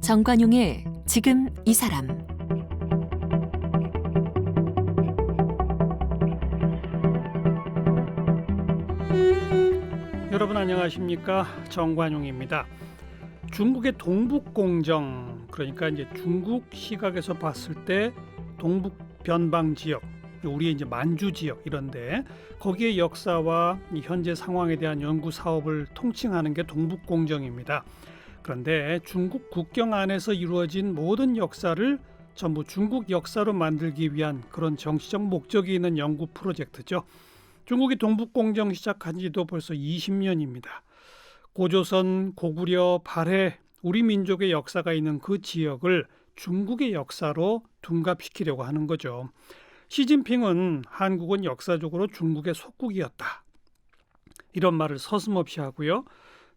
정관용의 지금 이 사람. 여러분 안녕하십니까? 정관용입니다. 중국의 동북공정, 그러니까 이제 중국 시각에서 봤을 때 동북 변방 지역, 우리의 이제 만주 지역 이런데 거기에 역사와 이 현재 상황에 대한 연구 사업을 통칭하는 게 동북공정입니다. 그런데 중국 국경 안에서 이루어진 모든 역사를 전부 중국 역사로 만들기 위한 그런 정치적 목적이 있는 연구 프로젝트죠. 중국이 동북공정 시작한 지도 벌써 20년입니다. 고조선, 고구려, 발해, 우리 민족의 역사가 있는 그 지역을 중국의 역사로 둔갑시키려고 하는 거죠. 시진핑은 한국은 역사적으로 중국의 속국이었다, 이런 말을 서슴없이 하고요.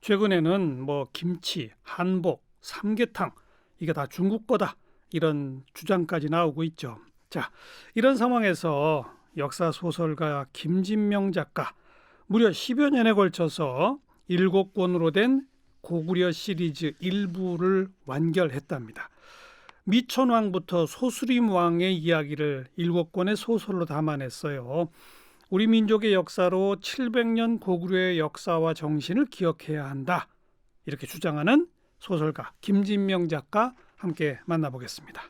최근에는 김치, 한복, 삼계탕 이게 다 중국 거다, 이런 주장까지 나오고 있죠. 자, 이런 상황에서 역사 소설가 김진명 작가 무려 10여 년에 걸쳐서 7권으로 된 고구려 시리즈 일부를 완결했답니다. 미천왕부터 소수림왕의 이야기를 7권의 소설로 담아냈어요. 우리 민족의 역사로 700년 고구려의 역사와 정신을 기억해야 한다, 이렇게 주장하는 소설가 김진명 작가 함께 만나보겠습니다.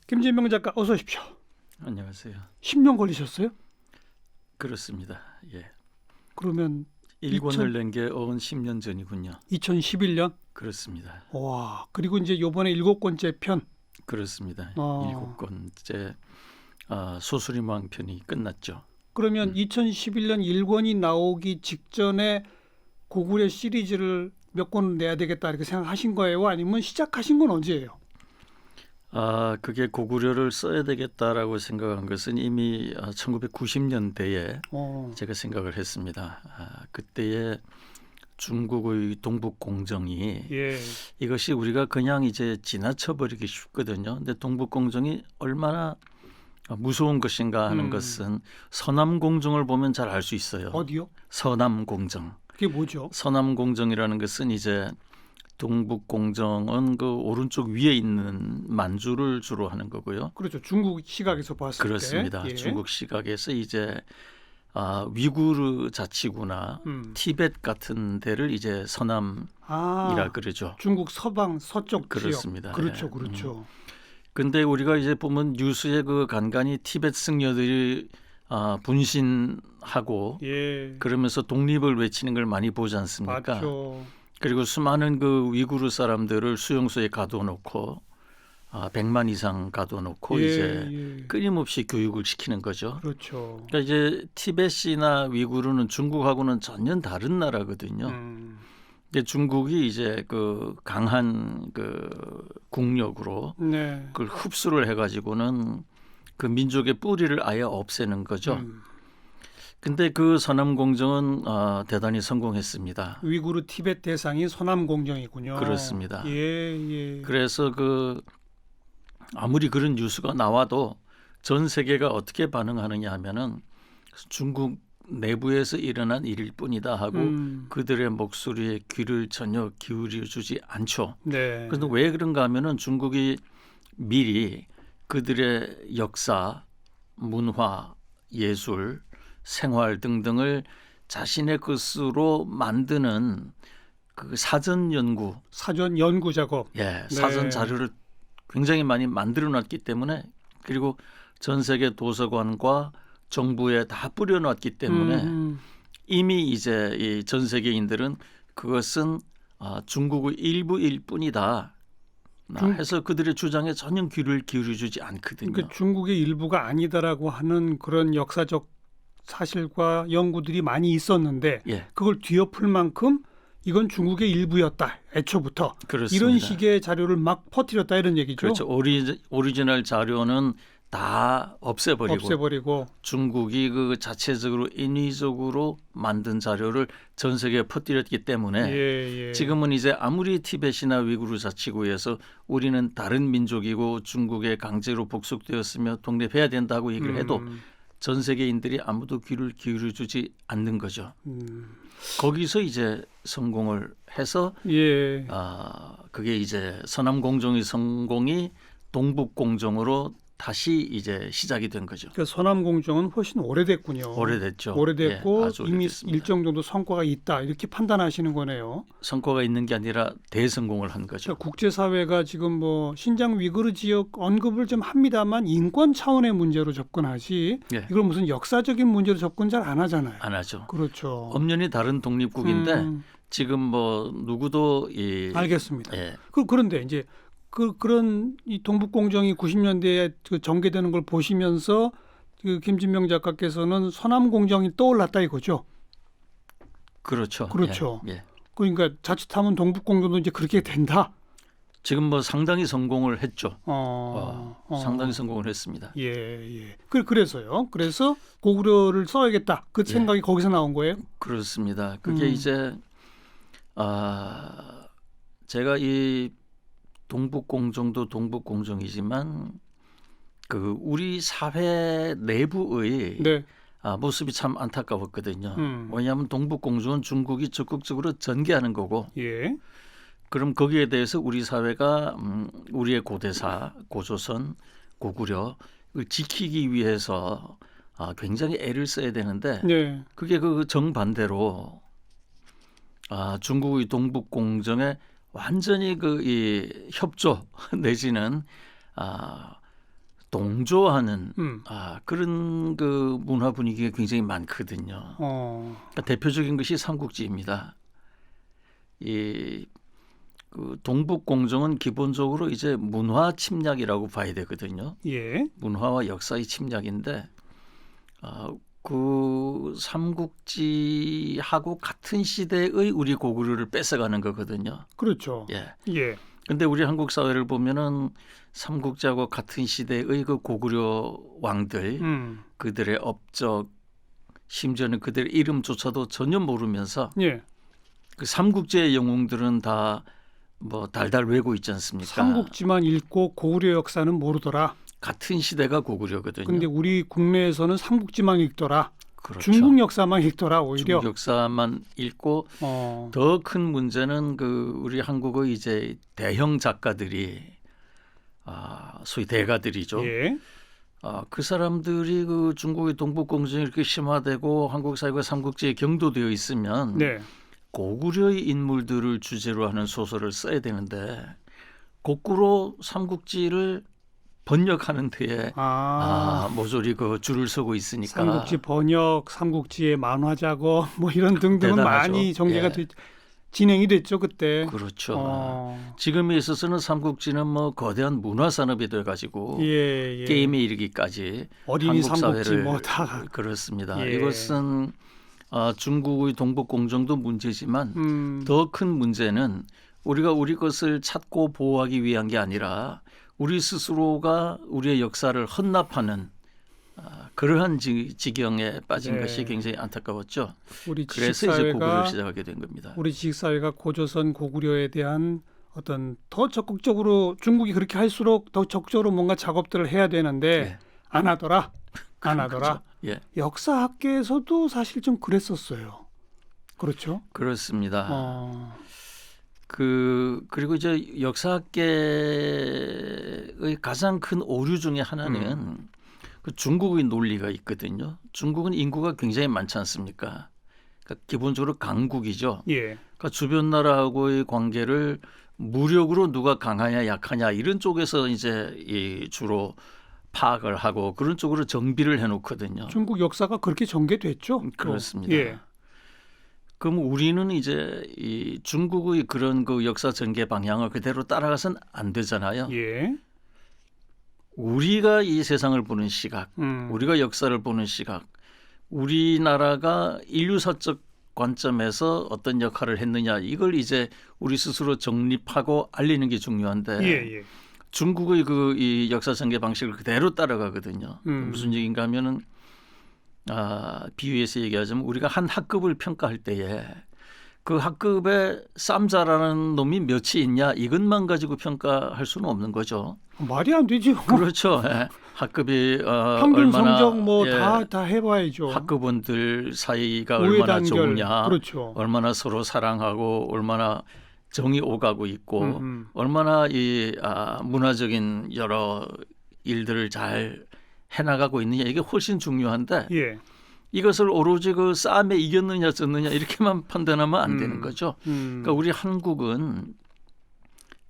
김진명 작가 어서 오십시오. 안녕하세요. 10년 걸리셨어요? 그렇습니다. 예. 그러면 1권을 낸 게 10년 전이군요. 2011년? 그렇습니다. 와, 그리고 이제 이번에 7권째 편. 그렇습니다. 7권째 소수림왕 편이 끝났죠. 그러면 2011년 1권이 나오기 직전에 고구려 시리즈를 몇 권을 내야 되겠다 이렇게 생각하신 거예요? 아니면 시작하신 건 언제예요? 그게 고구려를 써야 되겠다라고 생각한 것은 이미 1990년대에 제가 생각을 했습니다. 그때에 중국의 동북공정이 이것이 우리가 그냥 이제 지나쳐버리기 쉽거든요. 근데 동북공정이 얼마나 무서운 것인가 하는 것은 서남공정을 보면 잘 알 수 있어요. 어디요? 서남공정. 그게 뭐죠? 서남공정이라는 것은 이제 동북공정은 그 오른쪽 위에 있는 만주를 주로 하는 거고요. 그렇죠. 중국 시각에서 봤을 그렇습니다. 때. 중국 시각에서 이제 위구르 자치구나 티벳 같은 데를 이제 서남이라 그러죠. 중국 서방 서쪽 그렇습니다. 지역. 그렇죠, 예. 그렇죠. 근데 우리가 이제 보면 뉴스에 그 간간히 티벳 승려들이 분신하고 그러면서 독립을 외치는 걸 많이 보지 않습니까? 맞죠. 그리고 수많은 그 위구르 사람들을 수용소에 가둬놓고 100만 이상 가둬놓고 이제 끊임없이 교육을 시키는 거죠. 그렇죠. 그러니까 이제 티벳이나 위구르는 중국하고는 전혀 다른 나라거든요. 근데 중국이 이제 그 강한 그 국력으로 그걸 흡수를 해가지고는 그 민족의 뿌리를 아예 없애는 거죠. 근데 그 서남공정은 대단히 성공했습니다. 위구르 티벳 대상이 서남공정이군요. 그렇습니다. 그래서 그 아무리 그런 뉴스가 나와도 전 세계가 어떻게 반응하느냐 하면은 중국 내부에서 일어난 일일 뿐이다 하고 그들의 목소리에 귀를 전혀 기울여주지 않죠. 그런데 왜 그런가 하면은 중국이 미리 그들의 역사, 문화, 예술, 생활 등등을 자신의 것으로 만드는 그 사전 연구 작업, 사전 자료를 굉장히 많이 만들어놨기 때문에, 그리고 전 세계 도서관과 정부에 다 뿌려놨기 때문에 이미 이제 이 전 세계인들은 그것은 중국의 일부일 뿐이다 해서 그들의 주장에 전혀 귀를 기울여주지 않거든요. 그러니까 중국의 일부가 아니다라고 하는 그런 역사적 사실과 연구들이 많이 있었는데 그걸 뒤엎을 만큼 이건 중국의 일부였다, 애초부터. 그렇습니다. 이런 식의 자료를 막 퍼뜨렸다, 이런 얘기죠. 그렇죠. 오리지널 자료는 다 없애버리고 중국이 그 자체적으로 인위적으로 만든 자료를 전 세계에 퍼뜨렸기 때문에 지금은 이제 아무리 티벳이나 위구르 자치구에서 우리는 다른 민족이고 중국에 강제로 복속되었으며 독립해야 된다고 얘기를 해도 전 세계인들이 아무도 귀를 기울여주지 않는 거죠. 거기서 이제 성공을 해서 그게 이제 서남공정의 성공이 동북공정으로 다시 이제 시작이 된 거죠. 그러니까 서남공정은 훨씬 오래됐군요. 오래됐고 이미 오래됐습니다. 일정 정도 성과가 있다 이렇게 판단하시는 거네요. 성과가 있는 게 아니라 대성공을 한 거죠. 그러니까 국제사회가 지금 뭐 신장 위구르 지역 언급을 좀 합니다만 인권 차원의 문제로 접근하지 이걸 무슨 역사적인 문제로 접근 잘 안 하잖아요. 안 하죠. 그렇죠. 엄연히 다른 독립국인데 지금 뭐 누구도 알겠습니다. 그런데 이제 그런 이 동북공정이 90년대에 그 전개되는 걸 보시면서 그 김진명 작가께서는 서남공정이 떠올랐다 이거죠. 그렇죠. 그러니까 자칫하면 동북공정도 이제 그렇게 된다. 지금 뭐 상당히 성공을 했죠. 상당히 성공을 했습니다. 그래서요. 그래서 고구려를 써야겠다. 그 생각이 거기서 나온 거예요? 그렇습니다. 그게 이제 제가 이 동북공정도 동북공정이지만 그 우리 사회 내부의 모습이 참 안타까웠거든요. 왜냐하면 동북공정은 중국이 적극적으로 전개하는 거고 그럼 거기에 대해서 우리 사회가 우리의 고대사, 고조선, 고구려를 지키기 위해서 굉장히 애를 써야 되는데 그게 그 정반대로 중국의 동북공정에 완전히 이 협조 내지는 동조하는 그런 그 문화 분위기가 굉장히 많거든요. 그러니까 대표적인 것이 삼국지입니다. 그 동북공정은 기본적으로 이제 문화 침략이라고 봐야 되거든요. 문화와 역사의 침략인데 그 삼국지하고 같은 시대의 우리 고구려를 뺏어가는 거거든요. 그렇죠. 근데 우리 한국 사회를 보면은 삼국지하고 같은 시대의 그 고구려 왕들, 그들의 업적, 심지어는 그들의 이름조차도 전혀 모르면서 그 삼국지의 영웅들은 다 뭐 달달 외고 있지 않습니까? 삼국지만 읽고 고구려 역사는 모르더라. 같은 시대가 고구려거든요. 근데 우리 국내에서는 삼국지만 읽더라. 그렇죠. 중국 역사만 읽더라 오히려. 중국 역사만 읽고 더 큰 문제는 그 우리 한국의 이제 대형 작가들이 소위 대가들이죠. 그 사람들이 그 중국의 동북공정이 이렇게 심화되고 한국 사회가 삼국지에 경도되어 있으면 고구려의 인물들을 주제로 하는 소설을 써야 되는데 거꾸로 삼국지를 번역하는 데에 모조리 그 줄을 서고 있으니까 삼국지 번역, 삼국지의 만화 작업 뭐 이런 등등은 대단하죠. 많이 전개가 진행이 됐죠 그때. 그렇죠. 지금에 있어서는 삼국지는 뭐 거대한 문화 산업이 돼가지고 게임에 이르기까지 어린이 한국 삼국지 사회를 뭐 다 그렇습니다. 이것은 중국의 동북공정도 문제지만 더 큰 문제는 우리가 우리 것을 찾고 보호하기 위한 게 아니라 우리 스스로가 우리의 역사를 헌납하는 그러한 지경에 빠진 것이 굉장히 안타까웠죠. 그래서 이제 고구려를 시작하게 된 겁니다. 우리 지식사회가 고조선 고구려에 대한 어떤 더 적극적으로 중국이 그렇게 할수록 더 적극적으로 뭔가 작업들을 해야 되는데 안 하더라. 역사학계에서도 사실 좀 그랬었어요. 그렇죠? 그렇습니다. 그리고 이제 역사학계의 가장 큰 오류 중에 하나는 그 중국의 논리가 있거든요. 중국은 인구가 굉장히 많지 않습니까? 그러니까 기본적으로 강국이죠. 그러니까 주변 나라하고의 관계를 무력으로 누가 강하냐 약하냐 이런 쪽에서 이제 주로 파악을 하고 그런 쪽으로 정비를 해놓거든요. 중국 역사가 그렇게 전개됐죠. 그렇습니다. 그럼 우리는 이제 이 중국의 그런 그 역사 전개 방향을 그대로 따라가선 안 되잖아요. 우리가 이 세상을 보는 시각, 우리가 역사를 보는 시각, 우리나라가 인류사적 관점에서 어떤 역할을 했느냐 이걸 이제 우리 스스로 정립하고 알리는 게 중요한데 중국의 이 역사 전개 방식을 그대로 따라가거든요. 무슨 얘기인가 하면은 비유해서 얘기하자면 우리가 한 학급을 평가할 때에 그 학급에 쌈자라는 놈이 몇이 있냐 이것만 가지고 평가할 수는 없는 거죠. 말이 안 되죠. 그렇죠. 예. 학급이 평균 얼마나 성적 뭐 다 해봐야죠. 학급원들 사이가 얼마나 단결. 좋으냐, 그렇죠. 얼마나 서로 사랑하고 얼마나 정이 오가고 있고 얼마나 이 문화적인 여러 일들을 잘 해나가고 있느냐 이게 훨씬 중요한데 예. 이것을 오로지 그 싸움에 이겼느냐 졌느냐 이렇게만 판단하면 안 되는 거죠. 그러니까 우리 한국은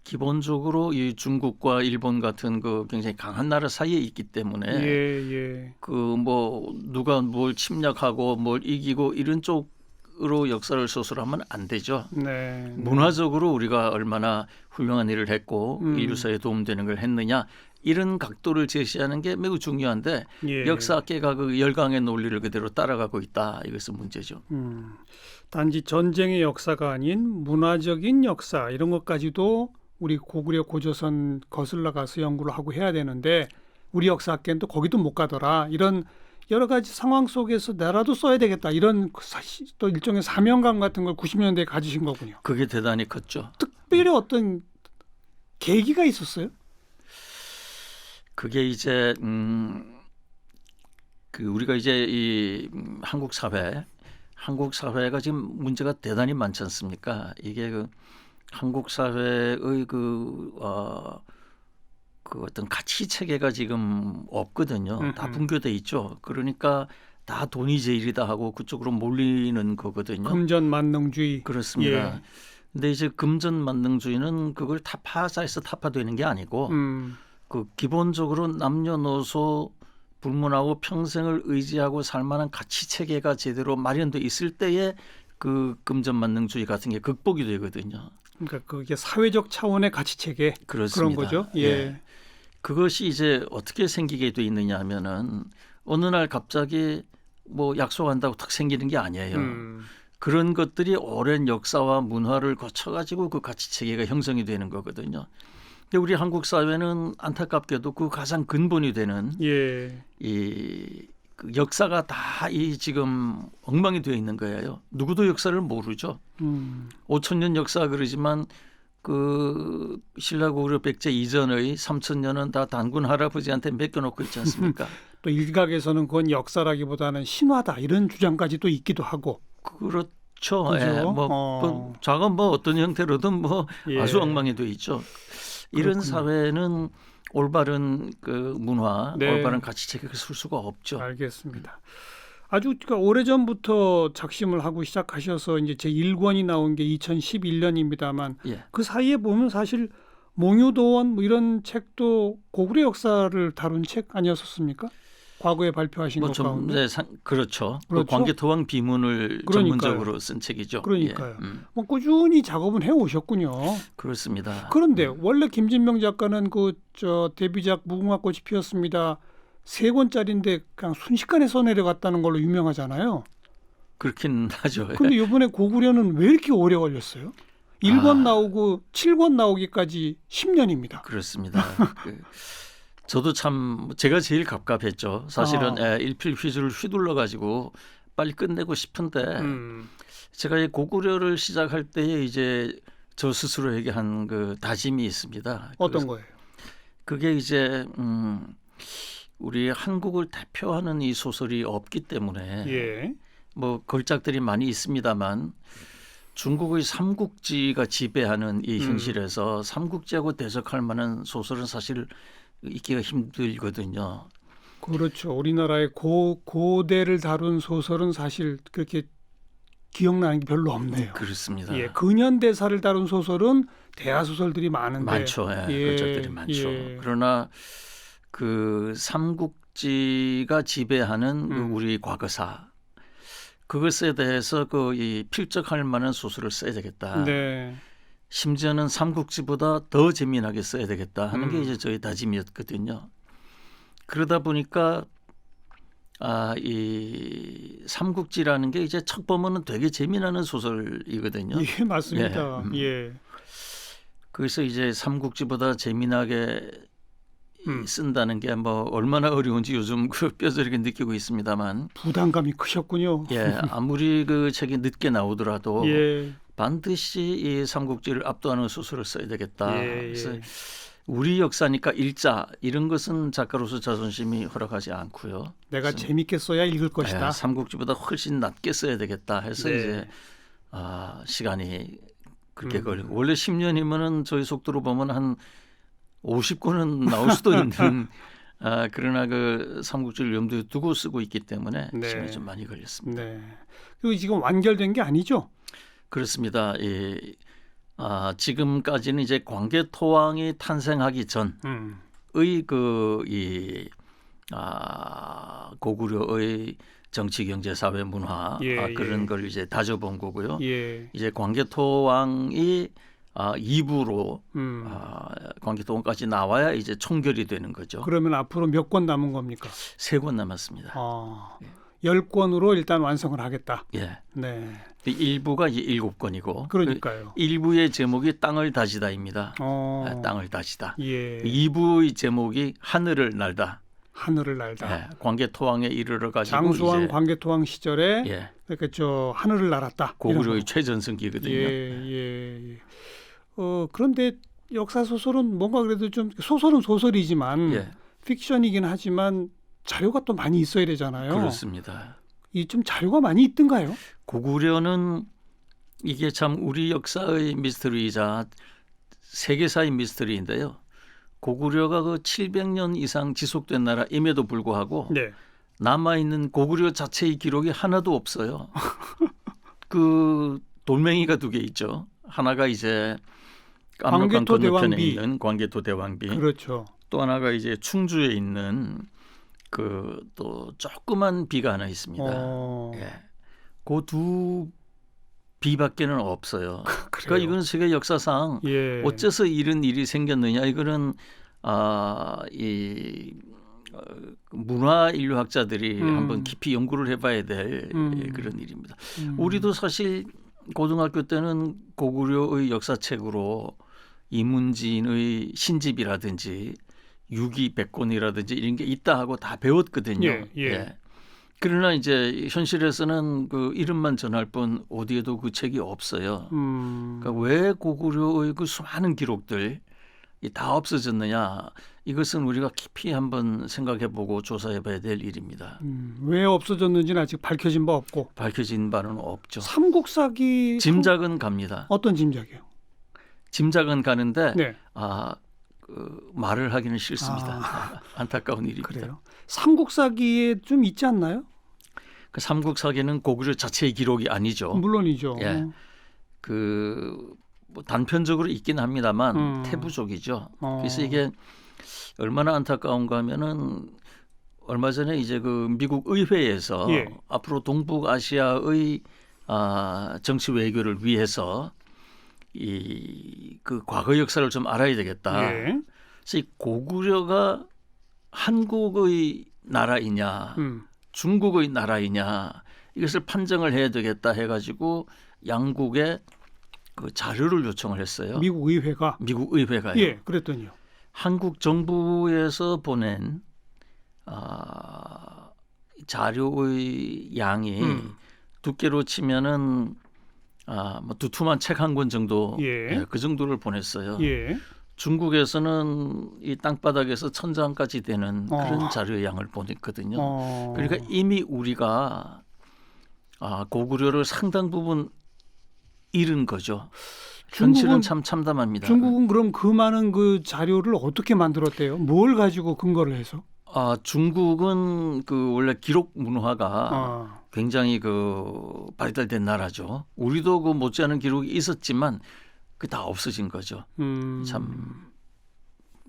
기본적으로 이 중국과 일본 같은 그 굉장히 강한 나라 사이에 있기 때문에 그 뭐 누가 뭘 침략하고 뭘 이기고 이런 쪽으로 역사를 소설하면 안 되죠. 네. 문화적으로 우리가 얼마나 훌륭한 일을 했고 인류사에 도움되는 걸 했느냐 이런 각도를 제시하는 게 매우 중요한데 역사학계가 그 열강의 논리를 그대로 따라가고 있다. 이것은 문제죠. 단지 전쟁의 역사가 아닌 문화적인 역사 이런 것까지도 우리 고구려 고조선 거슬러 가서 연구를 하고 해야 되는데 우리 역사학계는 또 거기도 못 가더라. 이런 여러 가지 상황 속에서 나라도 써야 되겠다. 이런 또 일종의 사명감 같은 걸 90년대에 가지신 거군요. 그게 대단히 컸죠. 특별히 어떤 계기가 있었어요? 그게 이제 그 우리가 이제 이 한국 사회가 지금 문제가 대단히 많지 않습니까? 이게 그 한국 사회의 그 어떤 가치 체계가 지금 없거든요. 다 붕괴돼 있죠. 그러니까 다 돈이 제일이다 하고 그쪽으로 몰리는 거거든요. 금전만능주의. 그렇습니다. 근데 이제 금전만능주의는 그걸 타파자에서 타파되는 게 아니고 그 기본적으로 남녀노소 불문하고 평생을 의지하고 살만한 가치 체계가 제대로 마련돼 있을 때에 그 금전만능주의 같은 게 극복이 되거든요. 그러니까 그게 사회적 차원의 가치 체계 그런 거죠. 예. 그것이 이제 어떻게 생기게 돼 있느냐 하면은 어느 날 갑자기 뭐 약속한다고 탁 생기는 게 아니에요. 그런 것들이 오랜 역사와 문화를 거쳐가지고 그 가치 체계가 형성이 되는 거거든요. 근데 우리 한국 사회는 안타깝게도 그 가장 근본이 되는 그 역사가 다 이 지금 엉망이 되어 있는 거예요. 누구도 역사를 모르죠. 5,000년 역사 그러지만 그 신라 고구려 백제 이전의 3,000년은 다 단군 할아버지한테 맡겨놓고 있지 않습니까? 또 일각에서는 그건 역사라기보다는 신화다 이런 주장까지 또 있기도 하고. 그렇죠. 예, 뭐 작은 뭐 어떤 형태로든 뭐 아주 엉망이 되어 있죠. 이런 그렇군요. 사회는 올바른 그 문화, 올바른 가치 체계를 쓸 수가 없죠. 알겠습니다. 아주 그러니까 오래전부터 작심을 하고 시작하셔서 이제 제 1권이 나온 게 2011년입니다만 그 사이에 보면 사실 몽유도원 뭐 이런 책도 고구려 역사를 다룬 책 아니었었습니까? 과거에 발표하신 것 가운데. 그렇죠. 그 광개토왕 비문을 전문적으로 쓴 책이죠. 그러니까요. 뭐 꾸준히 작업은 해오셨군요. 그렇습니다. 그런데 원래 김진명 작가는 그 데뷔작 무궁화꽃이 피었습니다. 3권짜리인데 그냥 순식간에 써내려갔다는 걸로 유명하잖아요. 그렇긴 하죠. 그런데 이번에 고구려는 왜 이렇게 오래 걸렸어요? 1권 나오고 7권 나오기까지 10년입니다. 그렇습니다. 저도 참 제가 제일 갑갑했죠. 사실은 일필휘주를 휘둘러 가지고 빨리 끝내고 싶은데 제가 이 고구려를 시작할 때에 이제 저 스스로에게 한 그 다짐이 있습니다. 어떤 거예요? 그게 이제 우리 한국을 대표하는 이 소설이 없기 때문에 뭐 걸작들이 많이 있습니다만 중국의 삼국지가 지배하는 이 현실에서 삼국지하고 대적할 만한 소설은 사실 있기가 힘들거든요. 그렇죠. 우리나라의 고대를 다룬 소설은 사실 그렇게 기억나는 게 별로 없네요. 그렇습니다. 근현대사를 다룬 소설은 대하소설들이 많은데 많죠. 걸작들이 많죠. 그러나 그 삼국지가 지배하는 그 우리 과거사 그것에 대해서 이 필적할 만한 소설을 써야 되겠다. 심지어는 삼국지보다 더 재미나게 써야 되겠다 하는 게 이제 저희 다짐이었거든요. 그러다 보니까 이 삼국지라는 게 이제 첫 보면은 되게 재미나는 소설이거든요. 맞습니다. 그래서 이제 삼국지보다 재미나게 쓴다는 게 뭐 얼마나 어려운지 요즘 그 뼈저리게 느끼고 있습니다만 부담감이 크셨군요. 예, 아무리 그 책이 늦게 나오더라도 예. 반드시 이 삼국지를 압도하는 소설을 써야 되겠다. 예, 그래서 예. 우리 역사니까 읽자 이런 것은 작가로서 자존심이 허락하지 않고요. 내가 재밌게 써야 읽을 것이다. 예, 삼국지보다 훨씬 낮게 써야 되겠다 해서 네. 이제 시간이 그렇게 걸리고 원래 10년이면은 저희 속도로 보면 한 50권은 나올 수도 있는 그러나 그 삼국지를 염두에 두고 쓰고 있기 때문에 네. 시간이 좀 많이 걸렸습니다. 네. 그리고 지금 완결된 게 아니죠? 그렇습니다. 지금까지는 이제 광개토왕이 탄생하기 전의 고구려의 정치, 경제, 사회, 문화 그런 걸 이제 다져본 거고요. 예. 이제 광개토왕이 2부로 광개토왕까지 나와야 이제 총결이 되는 거죠. 그러면 앞으로 몇 권 남은 겁니까? 3권 남았습니다. 10권으로 일단 완성을 하겠다. 예. 네. 1부가 이제 7권이고 그러니까요. 1부의 제목이 땅을 다지다입니다. 땅을 다지다. 예. 2부의 제목이 하늘을 날다. 하늘을 날다. 예. 광개토왕에 이르러 가지고 장수왕, 이제 광개토왕 시절에 예. 그러니까 저 하늘을 날았다. 고구려의 최전성기거든요. 예. 그런데 역사 소설은 뭔가 그래도 좀 소설은 소설이지만 예. 픽션이긴 하지만 자료가 또 많이 있어야 되잖아요. 그렇습니다. 이 좀 자료가 많이 있던가요? 고구려는 이게 참 우리 역사의 미스터리이자 세계사의 미스터리인데요. 고구려가 그 700년 이상 지속된 나라임에도 불구하고 네. 남아있는 고구려 자체의 기록이 하나도 없어요. 그 돌멩이가 2개 있죠. 하나가 이제 압록강 건너편에 있는 광개토 대왕비. 그렇죠. 또 하나가 이제 충주에 있는 그 또 조그만 비가 하나 있습니다. 예. 그 2비밖에는 없어요. 그러니까 이건 세계 역사상 어째서 이런 일이 생겼느냐 이거는 문화 인류학자들이 한번 깊이 연구를 해봐야 될 그런 일입니다. 우리도 사실 고등학교 때는 고구려의 역사책으로 이문진의 신집이라든지 유기백곤이라든지 이런 게 있다 하고 다 배웠거든요. 예. 그러나 이제 현실에서는 그 이름만 전할 뿐 어디에도 그 책이 없어요. 그러니까 왜 고구려의 그 수많은 기록들이 다 없어졌느냐? 이것은 우리가 깊이 한번 생각해보고 조사해봐야 될 일입니다. 왜 없어졌는지는 아직 밝혀진 바 없고. 밝혀진 바는 없죠. 삼국사기 짐작은 갑니다. 어떤 짐작이요? 짐작은 가는데 네. 말을 하기는 싫습니다. 안타까운 일입니다. 그래요? 삼국사기에 좀 있지 않나요? 그 삼국사기는 고구려 자체의 기록이 아니죠. 물론이죠. 예. 뭐 단편적으로 있긴 합니다만 태부족이죠. 그래서 이게 얼마나 안타까운가 하면은 얼마 전에 이제 그 미국 의회에서 앞으로 동북아시아의 정치 외교를 위해서 그 과거 역사를 좀 알아야 되겠다. 그래서 이 고구려가 한국의 나라이냐, 중국의 나라이냐 이것을 판정을 해야 되겠다 해가지고 양국에 그 자료를 요청을 했어요. 미국 의회가? 미국 의회가요. 예, 그랬더니요. 한국 정부에서 보낸 자료의 양이 두께로 치면은 뭐 두툼한 책 한 권 정도 그 정도를 보냈어요. 중국에서는 이 땅바닥에서 천장까지 되는 그런 자료의 양을 보냈거든요. 그러니까 이미 우리가 고구려를 상당 부분 잃은 거죠. 현실은 참 참담합니다. 중국은 그럼 그 많은 그 자료를 어떻게 만들었대요? 뭘 가지고 근거를 해서? 중국은 그 원래 기록 문화가 굉장히 그 발달된 나라죠. 우리도 그 못지않은 기록이 있었지만 그 다 없어진 거죠. 참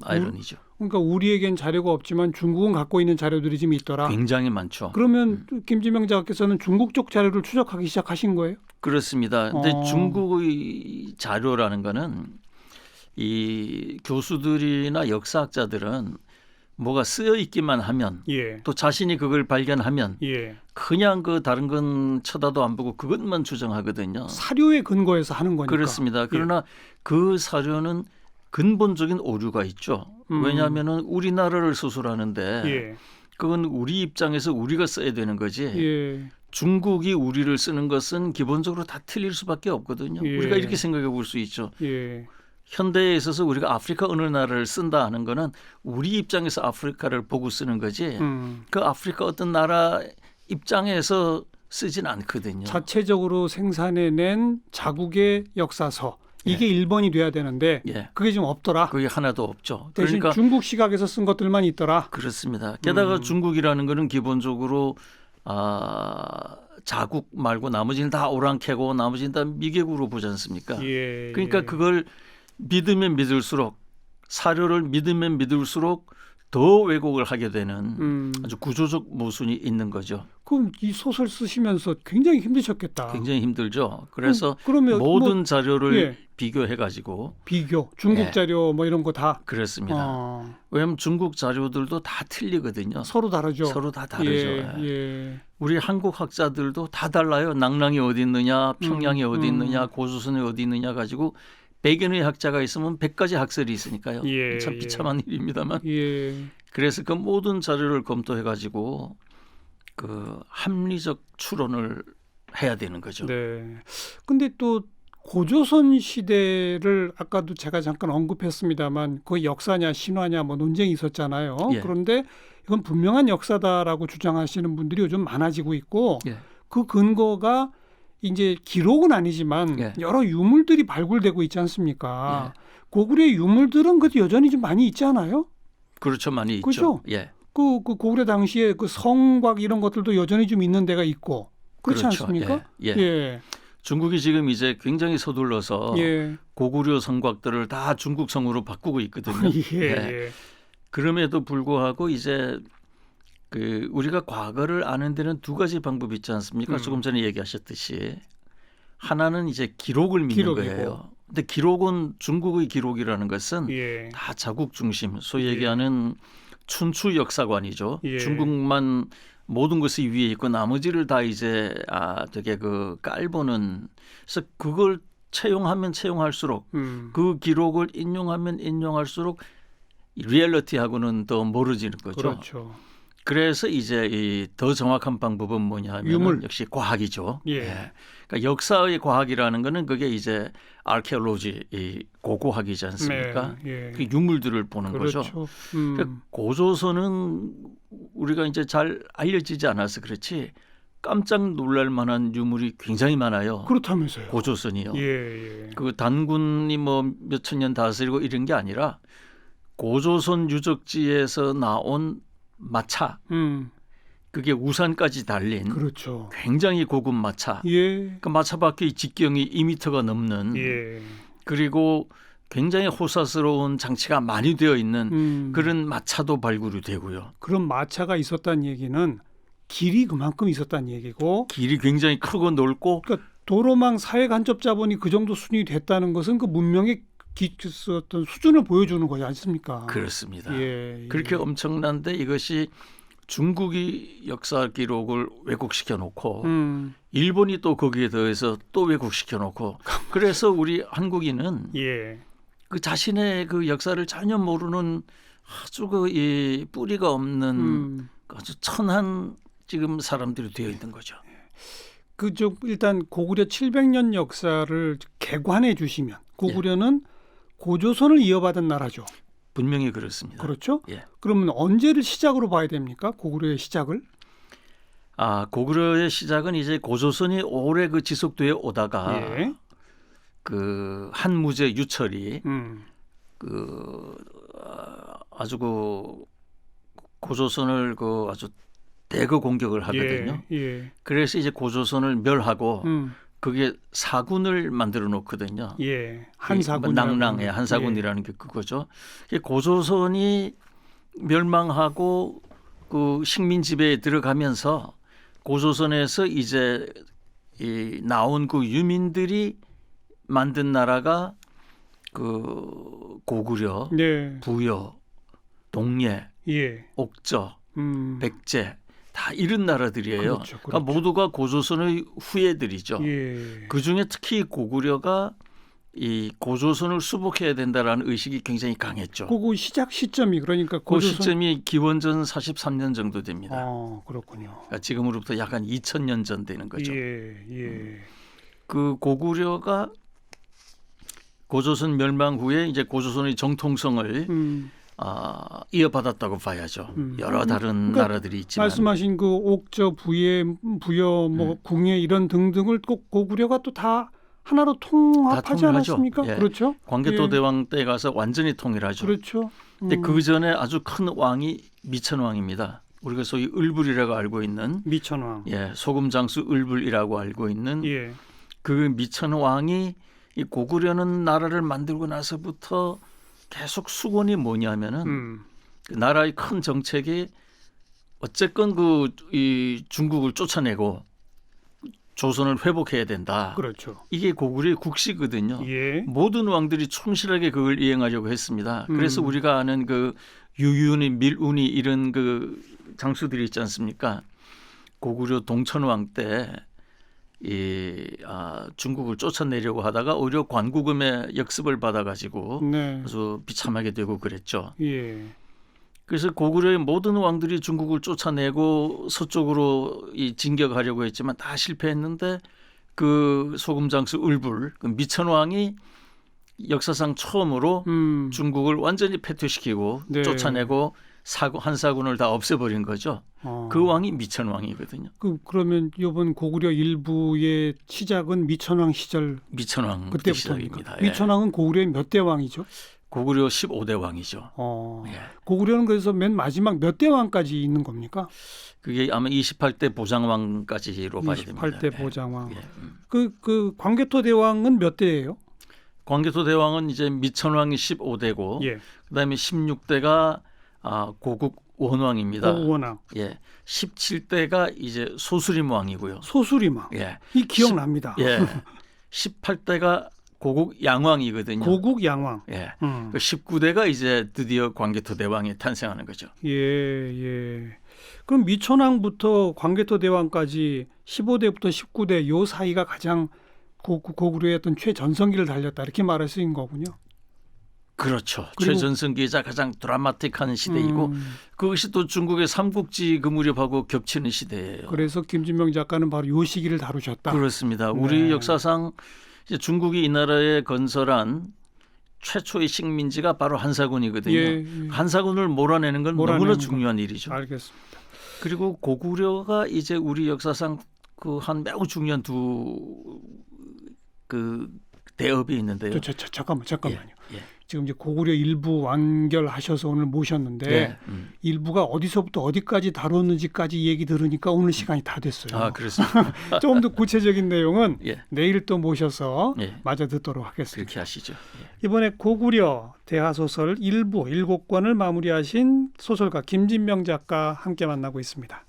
아이러니죠. 그러니까 우리에겐 자료가 없지만 중국은 갖고 있는 자료들이 좀 있더라. 굉장히 많죠. 그러면 김지명 작가께서는 중국 쪽 자료를 추적하기 시작하신 거예요? 그렇습니다. 근데 중국의 자료라는 거는 이 교수들이나 역사학자들은 뭐가 쓰여 있기만 하면 또 자신이 그걸 발견하면 그냥 그 다른 건 쳐다도 안 보고 그것만 주장하거든요. 사료에 근거해서 하는 거니까. 그렇습니다. 그러나 그 사료는 근본적인 오류가 있죠. 왜냐하면은 우리나라를 수술하는데 예. 그건 우리 입장에서 우리가 써야 되는 거지. 예. 중국이 우리를 쓰는 것은 기본적으로 다 틀릴 수밖에 없거든요. 예. 우리가 이렇게 생각해 볼 수 있죠. 예. 현대에 있어서 우리가 아프리카 어느 나라를 쓴다 하는 거는 우리 입장에서 아프리카를 보고 쓰는 거지. 그 아프리카 어떤 나라 입장에서 쓰진 않거든요. 자체적으로 생산해낸 자국의 역사서 이게 1번이 돼야 되는데 예. 그게 좀 없더라. 그게 하나도 없죠. 대신 그러니까 중국 시각에서 쓴 것들만 있더라. 그렇습니다. 게다가 중국이라는 거는 기본적으로 자국 말고 나머지는 다 오랑캐고 나머지는 다 미개국으로 보지 않습니까? 예. 그러니까 그걸 믿으면 믿을수록 사료를 믿으면 믿을수록 더 왜곡을 하게 되는 아주 구조적 모순이 있는 거죠. 그럼 이 소설 쓰시면서 굉장히 힘드셨겠다. 굉장히 힘들죠. 그래서 그러면 모든 자료를 예. 비교해가지고 비교, 중국 예. 자료 뭐 이런 거 다 그렇습니다. 왜냐하면 중국 자료들도 다 틀리거든요. 서로 다르죠. 서로 다 다르죠. 예. 우리 한국 학자들도 다 달라요. 낭랑이 어디 있느냐, 평양이 어디 있느냐, 고조선이 어디 있느냐 가지고 100여의 학자가 있으면 100가지 학설이 있으니까요. 예. 참 비참한 일입니다만. 예. 그래서 그 모든 자료를 검토해 가지고 그 합리적 추론을 해야 되는 거죠. 네. 근데 또 고조선 시대를 아까도 제가 잠깐 언급했습니다만 그 역사냐 신화냐 뭐 논쟁이 있었잖아요. 예. 그런데 이건 분명한 역사다라고 주장하시는 분들이 요즘 많아지고 있고 예. 그 근거가 이제 기록은 아니지만 예. 여러 유물들이 발굴되고 있지 않습니까? 예. 고구려의 유물들은 그래도 여전히 좀 많이 있지 않아요? 그렇죠, 많이 있죠. 그죠? 예. 그 고구려 당시에 그 성곽 이런 것들도 여전히 좀 있는 데가 있고 그렇지 그렇죠. 않습니까? 예. 예. 중국이 지금 이제 굉장히 서둘러서 예. 고구려 성곽들을 다 중국 성으로 바꾸고 있거든요. 예. 그럼에도 불구하고 이제 그 우리가 과거를 아는 데는 두 가지 방법이 있지 않습니까? 조금 전에 얘기하셨듯이 하나는 이제 기록을 믿는 기록이고. 거예요. 근데 기록은 중국의 기록이라는 것은 예. 다 자국 중심, 소위 얘기하는 춘추 역사관이죠. 예. 중국만 모든 것이 위에 있고 나머지를 다 이제 되게 그 깔보는. 그래서 그걸 채용하면 채용할수록 그 기록을 인용하면 인용할수록 리얼리티하고는 더 멀어지는 거죠. 그렇죠. 그래서 이제 이 더 정확한 방법은 뭐냐면 유물. 역시 과학이죠. 예. 그러니까 역사의 과학이라는 거는 그게 이제 아르케올로지, 이 고고학이지 않습니까? 네. 예. 그 유물들을 보는 그렇죠. 거죠. 그러니까 고조선은 우리가 이제 잘 알려지지 않아서 그렇지 깜짝 놀랄 만한 유물이 굉장히 많아요. 그렇다면서요. 고조선이요. 예. 그 단군이 뭐 몇천 년 다스리고 이런 게 아니라 고조선 유적지에서 나온 마차, 그게 우산까지 달린 그렇죠. 굉장히 고급 마차. 예. 그 마차 밖의 직경이 2m가 넘는 예. 그리고 굉장히 호사스러운 장치가 많이 되어 있는 그런 마차도 발굴이 되고요. 그런 마차가 있었다는 얘기는 길이 그만큼 있었다는 얘기고 길이 굉장히 크고 넓고 그러니까 도로망 사회 간접 자본이 그 정도 수준이 됐다는 것은 그 문명의 어떤 수준을 보여주는 거지 않습니까? 그렇습니다. 예. 그렇게 엄청난데 이것이 중국이 역사 기록을 왜곡시켜 놓고 일본이 또 거기에 더해서 또 왜곡시켜 놓고 그래서 우리 한국인은 예. 그 자신의 그 역사를 전혀 모르는 아주 이 뿌리가 없는 아주 천한 지금 사람들이 되어 있는 거죠. 그저 일단 고구려 700년 역사를 개관해 주시면 고구려는 고조선을 이어받은 나라죠. 분명히 그렇습니다. 그렇죠? 예. 그러면 언제를 시작으로 봐야 됩니까? 고구려의 시작을? 고구려의 시작은 이제 고조선이 오래 그 지속되어 오다가 예. 그 한무제 유철이 그 아주 그 고조선을 그 아주 대거 공격을 하거든요. 예. 그래서 이제 고조선을 멸하고 그게 사군을 만들어 놓거든요. 예. 한사군. 낭랑의 한사군이라는 게 그거죠. 고조선이 멸망하고 그 식민 지배에 들어가면서 고조선에서 이제 이 나온 그 유민들이 만든 나라가 그 고구려, 네. 부여, 동예, 예. 옥저, 백제 다 이런 나라들이에요. 그렇죠. 그러니까 모두가 고조선의 후예들이죠. 예. 그중에 특히 고구려가 이 고조선을 수복해야 된다라는 의식이 굉장히 강했죠. 그 시작 시점이 그러니까 그 시점이 기원전 43년 정도 됩니다. 그렇군요. 그러니까 지금으로부터 약 한 2000년 전 되는 거죠. 예. 그 고구려가 고조선 멸망 후에 이제 고조선의 정통성을 이어받았다고 봐야죠. 여러 다른 그러니까 나라들이 있지만 말씀하신 그 옥저, 부여, 뭐 궁예 이런 등등을 꼭 고구려가 또 다 하나로 통합하지 않았습니까? 예. 그렇죠. 광개토 대왕 때 가서 완전히 통일하죠. 그렇죠. 근데 그 전에 아주 큰 왕이 미천왕입니다. 우리가 소위 을불이라고 알고 있는 미천왕. 예, 소금 장수 을불이라고 알고 있는 예. 그 미천왕이 이 고구려는 나라를 만들고 나서부터 계속 수건이 뭐냐면은 그 나라의 큰 정책이 어쨌건 이 중국을 쫓아내고 조선을 회복해야 된다. 그렇죠. 이게 고구려의 국시거든요. 예. 모든 왕들이 충실하게 그걸 이행하려고 했습니다. 그래서 우리가 아는 그 유윤이, 밀운이 이런 그 장수들이 있지 않습니까? 고구려 동천왕 때 중국을 쫓아내려고 하다가 오히려 관구금의 역습을 받아가지고 네. 아주 비참하게 되고 그랬죠. 예. 그래서 고구려의 모든 왕들이 중국을 쫓아내고 서쪽으로 진격하려고 했지만 다 실패했는데 그 소금장수 을불, 그 미천왕이 역사상 처음으로 중국을 완전히 패퇴시키고 네. 쫓아내고 한사군을 다 없애버린 거죠. 그 왕이 미천왕이거든요. 그러면 이번 고구려 일부의 시작은 미천왕 시절 미천왕 그때부터입니다. 예. 미천왕은 고구려의 몇 대 왕이죠? 고구려 15대 왕이죠. 예. 고구려는 그래서 맨 마지막 몇 대 왕까지 있는 겁니까? 그게 아마 28대 보장왕까지로 봐야 됩니다. 28대 보장왕. 예. 그 광개토 대왕은 몇 대예요? 광개토 대왕은 이제 미천왕이 15대고 예. 그다음에 16대가 고국 원왕입니다. 고국 원왕. 예. 17대가 이제 소수림 왕이고요. 소수림 왕. 예. 이 기억납니다. 예. 18대가 고국 양왕이거든요. 고국 양왕. 예. 19대가 이제 드디어 광개토 대왕이 탄생하는 거죠. 예. 그럼 미천왕부터 광개토 대왕까지 15대부터 19대 요 사이가 가장 고구려의 어떤 최전성기를 달렸다 이렇게 말할 수 있는 거군요. 그렇죠. 최전성기이자 가장 드라마틱한 시대이고 그것이 또 중국의 삼국지 그 무렵하고 겹치는 시대예요. 그래서 김진명 작가는 바로 요 시기를 다루셨다. 그렇습니다. 우리 역사상 이제 중국이 이 나라에 건설한 최초의 식민지가 바로 한사군이거든요. 예. 한사군을 몰아내는 건 너무나 중요한 일이죠. 알겠습니다. 그리고 고구려가 이제 우리 역사상 그 한 매우 중요한 그 대업이 있는데요. 잠깐만요. 예. 지금 이제 고구려 일부 완결하셔서 오늘 모셨는데 일부가 어디서부터 어디까지 다뤘는지까지 얘기 들으니까 오늘 시간이 다 됐어요. 그렇습니다. 좀 더 구체적인 내용은 예. 내일 또 모셔서 예. 마저 듣도록 하겠습니다. 그렇게 하시죠. 예. 이번에 고구려 대하소설 일부 7권을 마무리하신 소설가 김진명 작가 함께 만나고 있습니다.